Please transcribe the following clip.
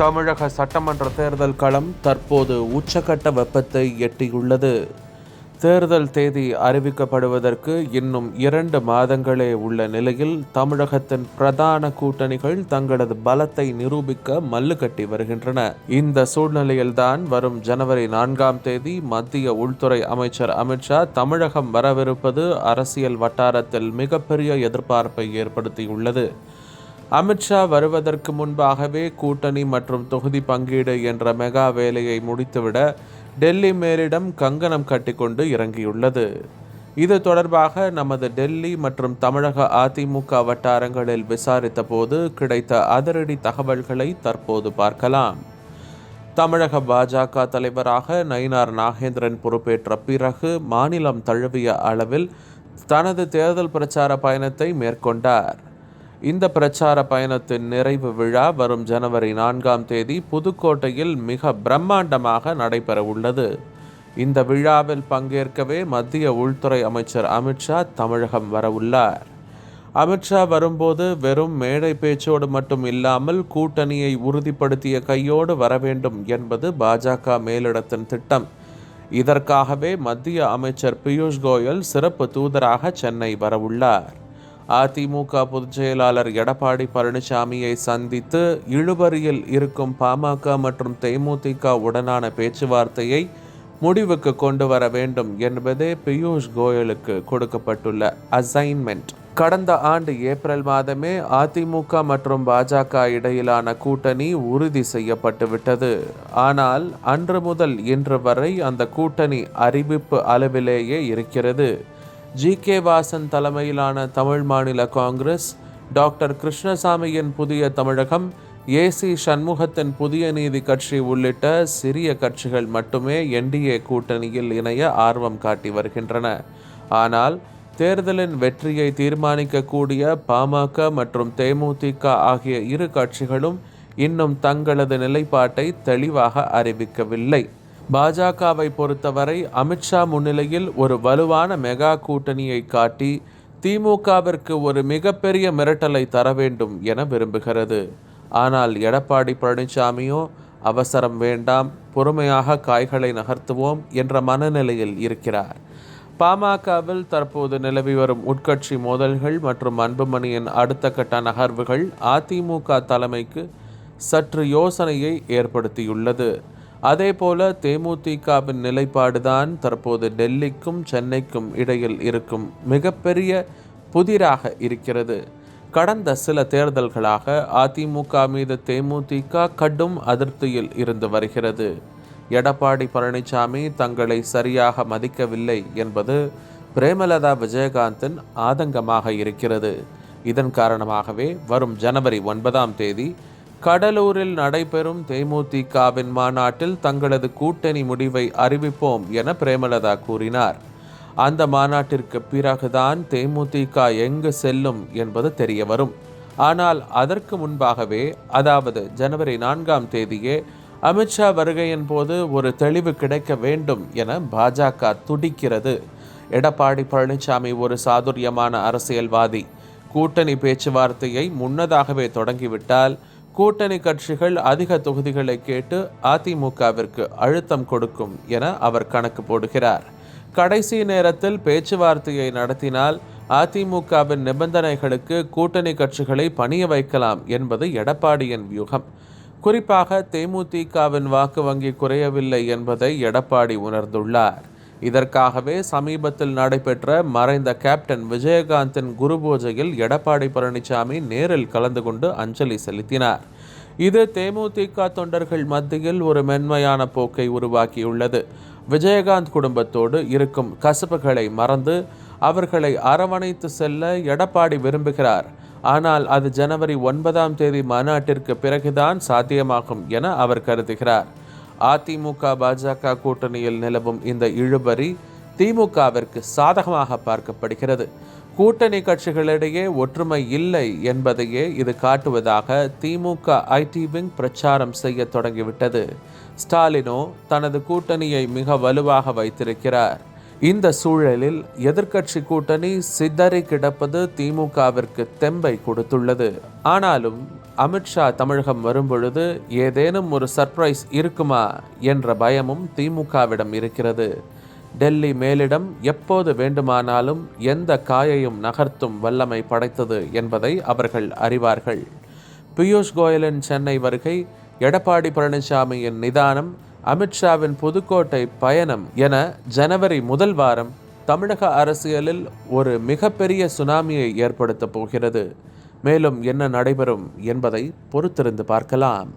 தமிழக சட்டமன்ற தேர்தல் களம் தற்போது உச்சக்கட்ட வெப்பத்தை எட்டியுள்ளது. தேர்தல் தேதி அறிவிக்கப்படுவதற்கு இன்னும் 2 மாதங்களே உள்ள நிலையில் தமிழகத்தின் பிரதான கூட்டணிகள் தங்களது பலத்தை நிரூபிக்க மல்லு கட்டி வருகின்றன. இந்த சூழ்நிலையில்தான் வரும் ஜனவரி 4ஆம் தேதி மத்திய உள்துறை அமைச்சர் அமித்ஷா தமிழகம் வரவிருப்பது அரசியல் வட்டாரத்தில் மிகப்பெரிய எதிர்பார்ப்பை ஏற்படுத்தியுள்ளது. அமித்ஷா வருவதற்கு முன்பாகவே கூட்டணி மற்றும் தொகுதி பங்கீடு என்ற மெகா வேலையை முடித்துவிட டெல்லி மேலிடம் கங்கணம் கட்டிக்கொண்டு இறங்கியுள்ளது. இது தொடர்பாக நமது டெல்லி மற்றும் தமிழக அதிமுக வட்டாரங்களில் விசாரித்த போது கிடைத்த அதிரடி தகவல்களை தற்போது பார்க்கலாம். தமிழக பாஜக தலைவராக நயினார் நாகேந்திரன் பொறுப்பேற்ற பிறகு மாநிலம் தழுவிய அளவில் தனது தேர்தல் பிரச்சார பயணத்தை மேற்கொண்டார். இந்த பிரச்சார பயணத்தின் நிறைவு விழா வரும் ஜனவரி 4ஆம் தேதி புதுக்கோட்டையில் மிக பிரம்மாண்டமாக நடைபெற உள்ளது. இந்த விழாவில் பங்கேற்கவே மத்திய உள்துறை அமைச்சர் அமித்ஷா தமிழகம் வரவுள்ளார். அமித்ஷா வரும்போது வெறும் மேடை பேச்சோடு மட்டும் இல்லாமல் கூட்டணியை உறுதிப்படுத்திய கையோடு வர வேண்டும் என்பது பாஜக மேலிடத்தின் திட்டம். இதற்காகவே மத்திய அமைச்சர் பியூஷ் கோயல் சிறப்பு தூதராக சென்னை வரவுள்ளார். அதிமுக பொதுச் செயலாளர் எடப்பாடி பழனிசாமியை சந்தித்து இழுபறியில் இருக்கும் பாமக மற்றும் தேமுதிக உடனான பேச்சுவார்த்தையை முடிவுக்கு கொண்டு வர வேண்டும் என்பதே பியூஷ் கோயலுக்கு கொடுக்கப்பட்டுள்ள அசைன்மெண்ட். கடந்த ஆண்டு ஏப்ரல் மாதமே அதிமுக மற்றும் பாஜக இடையிலான கூட்டணி உறுதி செய்யப்பட்டுவிட்டது. ஆனால் அன்று முதல் இன்று வரை அந்த கூட்டணி அறிவிப்பு அளவிலேயே இருக்கிறது. ஜி.கே. வாசன் தலைமையிலான தமிழ் மாநில காங்கிரஸ், டாக்டர் கிருஷ்ணசாமியின் புதிய தமிழகம், ஏ.சி. சண்முகத்தின் புதிய நீதி கட்சி உள்ளிட்ட சிறிய கட்சிகள் மட்டுமே என்டிஏ கூட்டணியில் இணைய ஆர்வம் காட்டி வருகின்றன. ஆனால் தேர்தலின் வெற்றியை தீர்மானிக்கக்கூடிய பாமக மற்றும் தேமுதிக ஆகிய இரு கட்சிகளும் இன்னும் தங்களது நிலைப்பாட்டை தெளிவாக அறிவிக்கவில்லை. பாஜகவை பொறுத்தவரை அமித்ஷா முன்னிலையில் ஒரு வலுவான மெகா கூட்டணியை காட்டி திமுகவிற்கு ஒரு மிகப்பெரிய மிரட்டலை தர வேண்டும் என விரும்புகிறது. ஆனால் எடப்பாடி பழனிசாமியோ அவசரம் வேண்டாம், பொறுமையாக காய்களை நகர்த்துவோம் என்ற மனநிலையில் இருக்கிறார். பாமகவில் தற்போது நிலவி வரும் உட்கட்சி மோதல்கள் மற்றும் அன்புமணியின் அடுத்த கட்ட நகர்வுகள் அதிமுக தலைமைக்கு சற்று யோசனையை ஏற்படுத்தியுள்ளது. அதேபோல தேமுதிகவின் நிலைப்பாடுதான் தற்போது டெல்லிக்கும் சென்னைக்கும் இடையில் இருக்கும் மிகப்பெரிய புதிராக இருக்கிறது. கடந்த சில தேர்தல்களாக அதிமுக மீது தேமுதிக கடும் அதிருப்தியில் இருந்து வருகிறது. எடப்பாடி பழனிசாமி தங்களை சரியாக மதிக்கவில்லை என்பது பிரேமலதா விஜயகாந்தின் ஆதங்கமாக இருக்கிறது. இதன் காரணமாகவே வரும் ஜனவரி 9ஆம் தேதி கடலூரில் நடைபெறும் தேமுதிகவின் மாநாட்டில் தங்களது கூட்டணி முடிவை அறிவிப்போம் என பிரேமலதா கூறினார். அந்த மாநாட்டிற்கு பிறகுதான் தேமுதிக எங்கு செல்லும் என்பது தெரிய வரும். ஆனால் அதற்கு முன்பாகவே, அதாவது ஜனவரி 4ஆம் தேதியே அமித்ஷா வருகையின் போது ஒரு தெளிவு கிடைக்க வேண்டும் என பாஜக துடிக்கிறது. எடப்பாடி பழனிசாமி ஒரு சாதுரியமான அரசியல்வாதி. கூட்டணி பேச்சுவார்த்தையை முன்னதாகவே தொடங்கிவிட்டால் கூட்டணி கட்சிகள் அதிக தொகுதிகளை கேட்டு அதிமுகவிற்கு அழுத்தம் கொடுக்கும் என அவர் கணக்கு போடுகிறார். கடைசி நேரத்தில் பேச்சுவார்த்தையை நடத்தினால் அதிமுகவின் நிபந்தனைகளுக்கு கூட்டணி கட்சிகளை பணிய வைக்கலாம் என்பது எடப்பாடியின் வியூகம். குறிப்பாக தேமுதிகவின் வாக்கு வங்கி குறையவில்லை என்பதை எடப்பாடி உணர்ந்துள்ளார். இதற்காகவே சமீபத்தில் நடைபெற்ற மறைந்த கேப்டன் விஜயகாந்தின் குரு பூஜையில் எடப்பாடி பழனிசாமி நேரில் கலந்து கொண்டு அஞ்சலி செலுத்தினார். இது தேமுதிக தொண்டர்கள் மத்தியில் ஒரு மென்மையான போக்கை உருவாக்கியுள்ளது. விஜயகாந்த் குடும்பத்தோடு இருக்கும் கசப்புகளை மறந்து அவர்களை அரவணைத்து செல்ல எடப்பாடி விரும்புகிறார். ஆனால் அது ஜனவரி 9ஆம் தேதி மாநாட்டிற்கு பிறகுதான் சாத்தியமாகும் என அவர் கருதுகிறார். அதிமுக பாஜக கூட்டணியில் நிலவும் இந்த இழுபறி திமுகவிற்கு சாதகமாக பார்க்கப்படுகிறது. கூட்டணி கட்சிகளிடையே ஒற்றுமை இல்லை என்பதையே இது காட்டுவதாக திமுக ஐடி விங் பிரச்சாரம் செய்ய தொடங்கிவிட்டது. ஸ்டாலினோ தனது கூட்டணியை மிக வலுவாக வைத்திருக்கிறார். இந்த சூழலில் எதிர்க்கட்சி கூட்டணி சிதறி கிடப்பது திமுகவிற்கு தெம்பை கொடுத்துள்ளது. ஆனாலும் அமித்ஷா தமிழகம் வரும்பொழுது ஏதேனும் ஒரு சர்ப்ரைஸ் இருக்குமா என்ற பயமும் திமுகவிடம் இருக்கிறது. டெல்லி மேலிடம் எப்போது வேண்டுமானாலும் எந்த காயையும் நகர்த்தும் வல்லமை படைத்தது என்பதை அவர்கள் அறிவார்கள். பியூஷ் கோயலின் சென்னை வருகை, எடப்பாடி பழனிசாமியின் நிதானம், அமித்ஷாவின் புதுக்கோட்டை பயணம் என ஜனவரி முதல் வாரம் தமிழக அரசியலில் ஒரு மிகப்பெரிய சுனாமியை ஏற்படுத்தப் போகிறது. மேலும் என்ன நடைபெறும் என்பதை பொறுத்திருந்து பார்க்கலாம்.